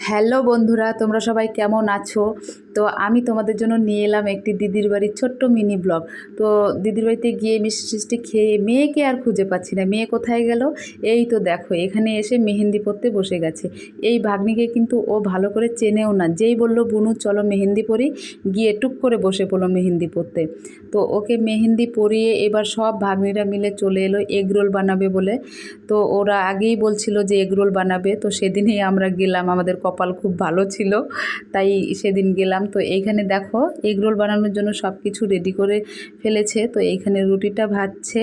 Hello বন্ধুরা, তোমরা সবাই কেমন আছো? তো আমি তোমাদের জন্য নিয়ে এলাম একটি দিদির বাড়ির ছোট্ট মিনি ব্লগ। তো দিদির বাড়িতে গিয়ে মিষ্টি খেয়ে মেয়েকে আর খুঁজে পাচ্ছি না। মেয়ে কোথায় গেল? এই তো দেখো, এখানে এসে মেহেন্দি পরতে বসে গেছে। এই ভাগ্নিকে কিন্তু ও ভালো করে চেনেও না। যেই বলল বুনু চলো মেহেন্দি পরি, গিয়ে টুক করে বসে পড়লো মেহেন্দি পরতে। তো ওকে মেহেন্দি পরিয়ে এবার সব ভাগ্নিরা মিলে চলে এলো এগরোল বানাবে বলে। তো ওরা আগেই বলছিল যে এগরোল বানাবে, তো সেদিনই আমরা গেলাম। আমাদের কপাল খুব ভালো ছিল, তাই সেদিন গেলাম। তো এইখানে দেখো এগরোল বানানোর জন্য সব কিছু রেডি করে ফেলেছে। তো এইখানে রুটিটা ভাজছে।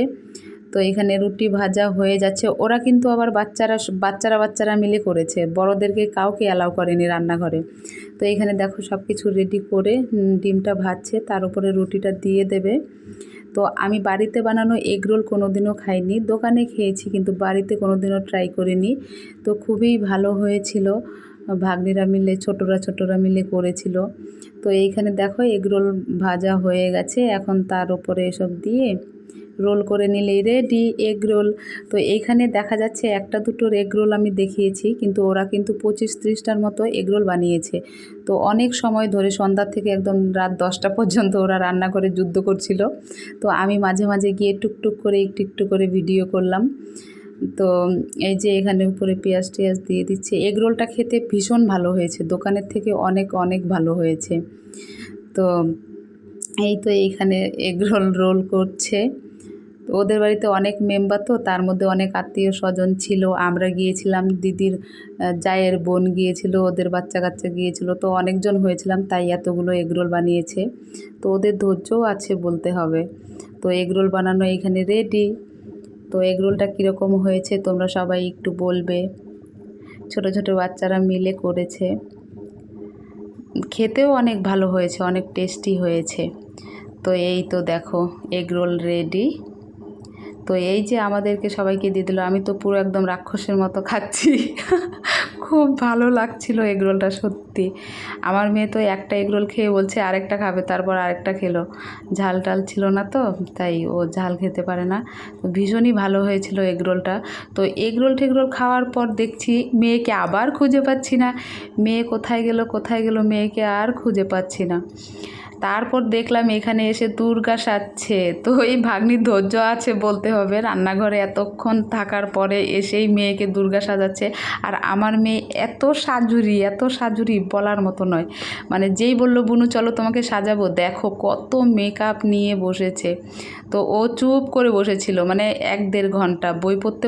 তো এখানে রুটি ভাজা হয়ে যাচ্ছে। ওরা কিন্তু আবার বাচ্চারা মিলে করেছে, বড়োদেরকে কাউকে অ্যালাউ করেনি রান্নাঘরে। তো এখানে দেখো সব কিছু রেডি করে ডিমটা ভাজছে, তার উপরে রুটিটা দিয়ে দেবে। তো আমি বাড়িতে বানানো এগরোল কোনো দিনও খাইনি, দোকানে খেয়েছি, কিন্তু বাড়িতে কোনো দিনও ট্রাই করিনি। তো খুবই ভালো হয়েছিল। ভাগ্নিরা মিলে ছোটরা মিলে করেছিল। তো এইখানে দেখো এগরোল ভাজা হয়ে গেছে, এখন তার উপরে এসব দিয়ে রোল করে নিলেই রেডি এগরোল। তো এইখানে দেখা যাচ্ছে একটা দুটোর এগরোল আমি দেখিয়েছি, কিন্তু ওরা কিন্তু 25-30টার মতো এগরোল বানিয়েছে। তো অনেক সময় ধরে সন্ধ্যা থেকে একদম রাত 10টা পর্যন্ত ওরা রান্না করে যুদ্ধ করছিল। তো আমি মাঝে মাঝে গিয়ে টুকটুক করে একটু করে ভিডিও করলাম। তো এই যে এখানে উপরে পেঁয়াজ টেয়াজ দিয়ে দিচ্ছে। এগরোলটা খেতে ভীষণ ভালো হয়েছে, দোকানের থেকে অনেক অনেক ভালো হয়েছে। তো এই তো এইখানে এগরোল রোল করছে। তো ওদের বাড়িতে অনেক মেম্বার, তো তার মধ্যে অনেক আত্মীয় স্বজন ছিল। আমরা গিয়েছিলাম, দিদির জায়ের বোন গিয়েছিল, ওদের বাচ্চা কাচ্চা গিয়েছিল। তো অনেকজন হয়েছিলাম, তাই এতগুলো এগরোল বানিয়েছে। তো ওদের ধৈর্যও আছে বলতে হবে। তো এগরোল বানানো এইখানে রেডি। তো এগরোলটা কীরকম হয়েছে তোমরা সবাই একটু বলবে। ছোট ছোট বাচ্চারা মিলে করেছে, খেতেও অনেক ভালো হয়েছে, অনেক টেস্টি হয়েছে। তো এই তো দেখো এগরোল রেডি। তো এই যে আমাদেরকে সবাইকে দিয়ে দিল, আমি তো পুরো একদম রাক্ষসের মতো খাচ্ছি। খুব ভালো লাগছিল এগরোলটা সত্যি। আমার মেয়ে তো একটা এগরোল খেয়ে বলছে আরেকটা খাবে, তারপর আরেকটা খেলো। ঝাল টাল ছিল না তো, তাই ও ঝাল খেতে পারে না। তো ভীষণই ভালো হয়েছিল এগরোলটা। তো এগরোল টেগরোল খাওয়ার পর দেখছি মেয়েকে আবার খুঁজে পাচ্ছি না। মেয়ে কোথায় গেল, মেয়েকে আর খুঁজে পাচ্ছি না। তারপর দেখলাম এখানে এসে দুর্গা সাজছে। তো এই ভাগ্নির ধৈর্য আছে বলতে হবে, রান্নাঘরে এতক্ষণ থাকার পরে এসেই মেয়েকে দুর্গা সাজাচ্ছে। আর আমার মেয়ে এত সাজুরি বলার মতো নয়। মানে যেই বলল বুনু চলো তোমাকে সাজাবো, দেখো কত মেকআপ নিয়ে বসেছে। তো ও চুপ করে বসেছিল, মানে 1-1.5 ঘন্টা বই পড়তে